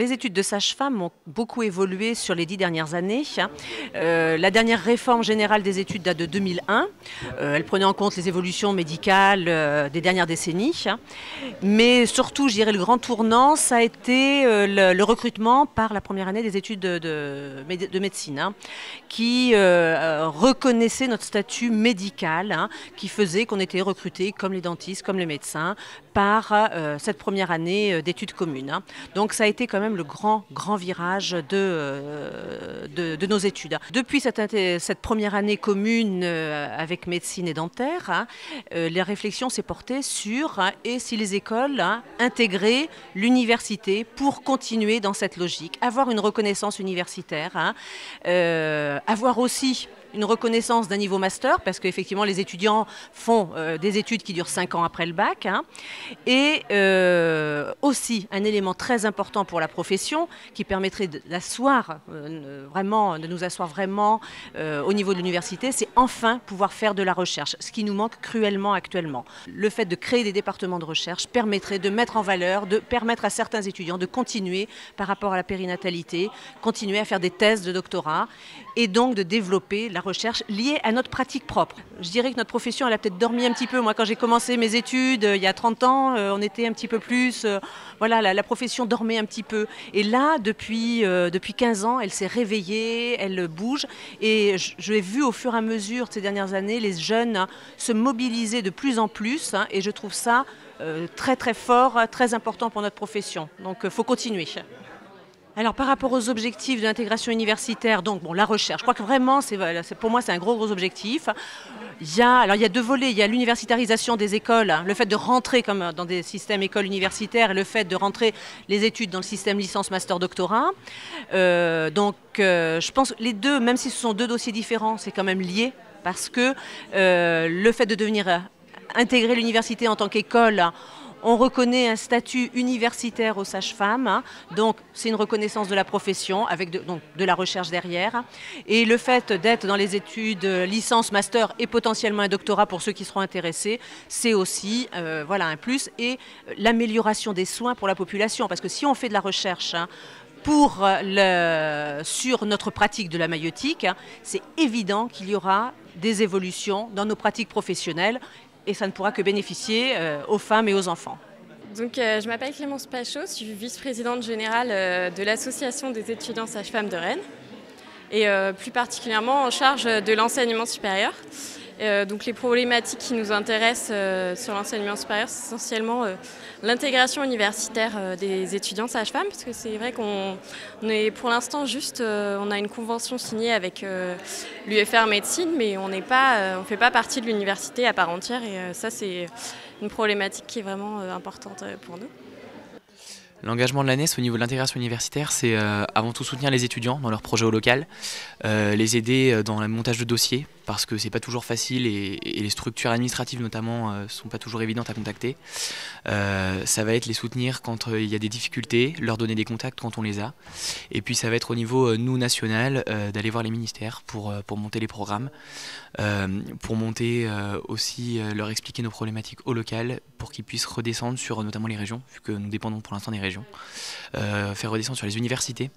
les études de sage-femme ont beaucoup évolué sur les 10 dernières années. La dernière réforme générale des études date de 2001. Elle prenait en compte les évolutions médicales des dernières décennies. Mais surtout, je dirais, le grand tournant, ça a été le recrutement par la première année des études de médecine, qui reconnaissait notre statut médical, qui faisait qu'on était recrutés comme les dentistes, comme les médecins, par cette première année d'études communes. Donc ça a été quand même le grand virage de nos études. Depuis cette première année commune avec médecine et dentaire, la réflexion s'est portée sur et si les écoles intégraient l'université pour continuer dans cette logique, avoir une reconnaissance universitaire, avoir aussi une reconnaissance d'un niveau master, parce qu'effectivement les étudiants font des études qui durent 5 ans après le bac, et aussi un élément très important pour la profession qui permettrait de nous asseoir vraiment au niveau de l'université, c'est enfin pouvoir faire de la recherche, ce qui nous manque cruellement actuellement. Le fait de créer des départements de recherche permettrait de mettre en valeur, de permettre à certains étudiants de continuer par rapport à la périnatalité, continuer à faire des thèses de doctorat et donc de développer la recherche liée à notre pratique propre. Je dirais que notre profession, elle a peut-être dormi un petit peu. Moi, quand j'ai commencé mes études il y a 30 ans, on était un petit peu plus... la profession dormait un petit peu. Et là, depuis 15 ans, elle s'est réveillée, elle bouge. Et je l'ai vu au fur et à mesure de ces dernières années, les jeunes se mobiliser de plus en plus. Et je trouve ça très très fort, très important pour notre profession. Donc, il faut continuer. Alors par rapport aux objectifs de l'intégration universitaire, donc la recherche, je crois que vraiment, pour moi, c'est un gros objectif. Il y a deux volets, il y a l'universitarisation des écoles, le fait de rentrer comme dans des systèmes écoles universitaires et le fait de rentrer les études dans le système licence, master, doctorat. Je pense que les deux, même si ce sont deux dossiers différents, c'est quand même lié parce que le fait de devenir intégrer l'université en tant qu'école, on reconnaît un statut universitaire aux sages-femmes, donc c'est une reconnaissance de la profession avec de la recherche derrière. Et le fait d'être dans les études licence, master et potentiellement un doctorat pour ceux qui seront intéressés, c'est aussi un plus. Et l'amélioration des soins pour la population, parce que si on fait de la recherche sur notre pratique de la maïeutique, c'est évident qu'il y aura des évolutions dans nos pratiques professionnelles. Et ça ne pourra que bénéficier aux femmes et aux enfants. Donc, je m'appelle Clémence Pachot, je suis vice-présidente générale de l'Association des étudiants sages-femmes de Rennes et plus particulièrement en charge de l'enseignement supérieur. Donc les problématiques qui nous intéressent sur l'enseignement supérieur, c'est essentiellement l'intégration universitaire des étudiants sages-femmes, parce que c'est vrai qu'on est pour l'instant on a une convention signée avec l'UFR Médecine, mais on ne fait pas partie de l'université à part entière, et ça c'est une problématique qui est vraiment importante pour nous. L'engagement de l'ANES au niveau de l'intégration universitaire, c'est avant tout soutenir les étudiants dans leurs projets au local, les aider dans le montage de dossiers, parce que c'est pas toujours facile et les structures administratives notamment sont pas toujours évidentes à contacter. Ça va être les soutenir quand il y a des difficultés, leur donner des contacts quand on les a. Et puis ça va être au niveau national d'aller voir les ministères pour monter les programmes, pour monter aussi leur expliquer nos problématiques au local pour qu'ils puissent redescendre sur notamment les régions, vu que nous dépendons pour l'instant des régions, faire redescendre sur les universités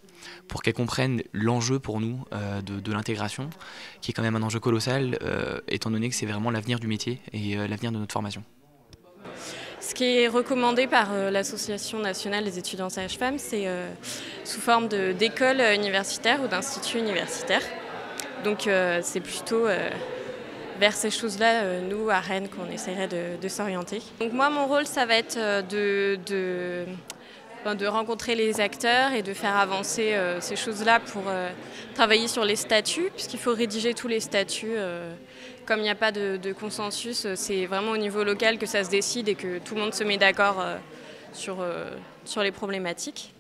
pour qu'elles comprennent l'enjeu pour nous de l'intégration, qui est quand même un enjeu colossal, étant donné que c'est vraiment l'avenir du métier et l'avenir de notre formation. Ce qui est recommandé par l'Association nationale des étudiants sages-femmes, c'est sous forme d'écoles universitaires ou d'instituts universitaires. Donc c'est plutôt vers ces choses-là, nous, à Rennes, qu'on essaierait de s'orienter. Donc moi, mon rôle, ça va être de rencontrer les acteurs et de faire avancer ces choses-là pour travailler sur les statuts, puisqu'il faut rédiger tous les statuts. Comme il n'y a pas de consensus, c'est vraiment au niveau local que ça se décide et que tout le monde se met d'accord sur les problématiques.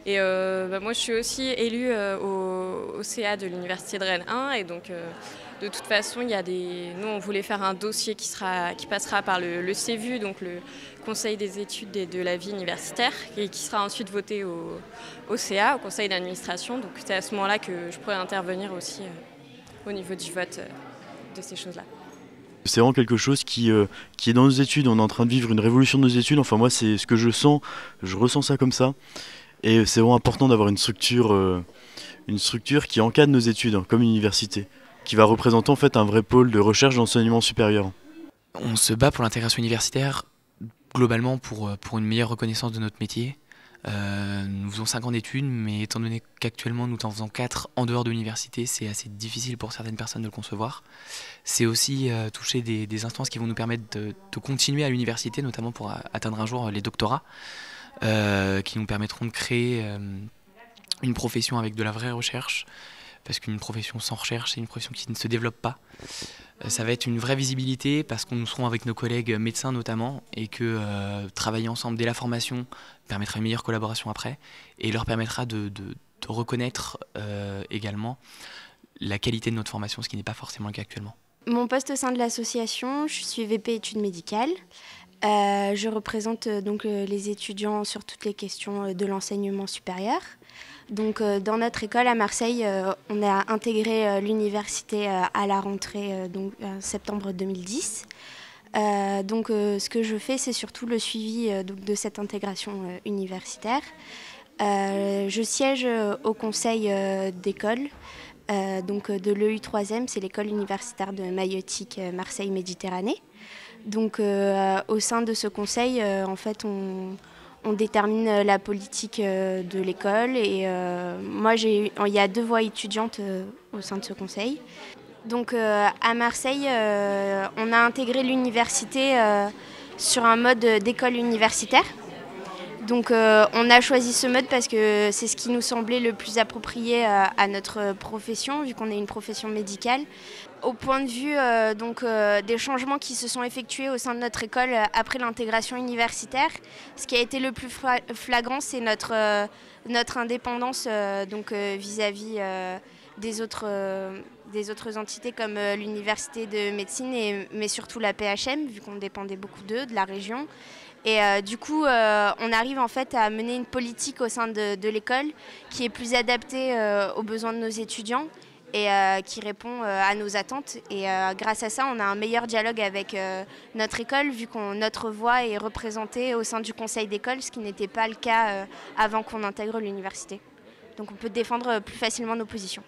Et moi, je suis aussi élue au CA de l'Université de Rennes 1, et donc de toute façon, nous, on voulait faire un dossier qui passera par le CEVU, donc le Conseil des études de la vie universitaire, et qui sera ensuite voté au CA, au Conseil d'administration. Donc c'est à ce moment-là que je pourrais intervenir aussi au niveau du vote de ces choses-là. C'est vraiment quelque chose qui est dans nos études. On est en train de vivre une révolution de nos études. Enfin moi, c'est ce que je sens. Je ressens ça comme ça. Et c'est vraiment important d'avoir une structure qui encadre nos études, hein, comme une université, qui va représenter en fait un vrai pôle de recherche d'enseignement supérieur. On se bat pour l'intégration universitaire globalement pour une meilleure reconnaissance de notre métier. Nous faisons 5 ans d'études, mais étant donné qu'actuellement nous en faisons 4 en dehors de l'université, c'est assez difficile pour certaines personnes de le concevoir. C'est aussi toucher des instances qui vont nous permettre de continuer à l'université, notamment pour atteindre un jour les doctorats, qui nous permettront de créer une profession avec de la vraie recherche, parce qu'une profession sans recherche, c'est une profession qui ne se développe pas. Ça va être une vraie visibilité parce que nous serons avec nos collègues médecins notamment et que travailler ensemble dès la formation permettra une meilleure collaboration après et leur permettra de reconnaître également la qualité de notre formation, ce qui n'est pas forcément le cas actuellement. Mon poste au sein de l'association, je suis VP études médicales. Je représente donc les étudiants sur toutes les questions de l'enseignement supérieur. Donc, dans notre école à Marseille, on a intégré l'université à la rentrée en septembre 2010. Ce que je fais, c'est surtout le suivi de cette intégration universitaire. Je siège au conseil d'école de l'EU3M, c'est l'école universitaire de maïeutique Marseille-Méditerranée. Donc, au sein de ce conseil, en fait, on détermine la politique de l'école et il y a 2 voix étudiantes au sein de ce conseil. Donc à Marseille, on a intégré l'université sur un mode d'école universitaire. Donc on a choisi ce mode parce que c'est ce qui nous semblait le plus approprié à notre profession, vu qu'on est une profession médicale. Au point de vue des changements qui se sont effectués au sein de notre école après l'intégration universitaire, ce qui a été le plus flagrant, c'est notre indépendance vis-à-vis des autres entités comme l'université de médecine, mais surtout la PHM, vu qu'on dépendait beaucoup d'eux, de la région. Et on arrive en fait à mener une politique au sein de l'école qui est plus adaptée aux besoins de nos étudiants et qui répond à nos attentes. Et grâce à ça, on a un meilleur dialogue avec notre école, vu que notre voix est représentée au sein du conseil d'école, ce qui n'était pas le cas avant qu'on intègre l'université. Donc on peut défendre plus facilement nos positions.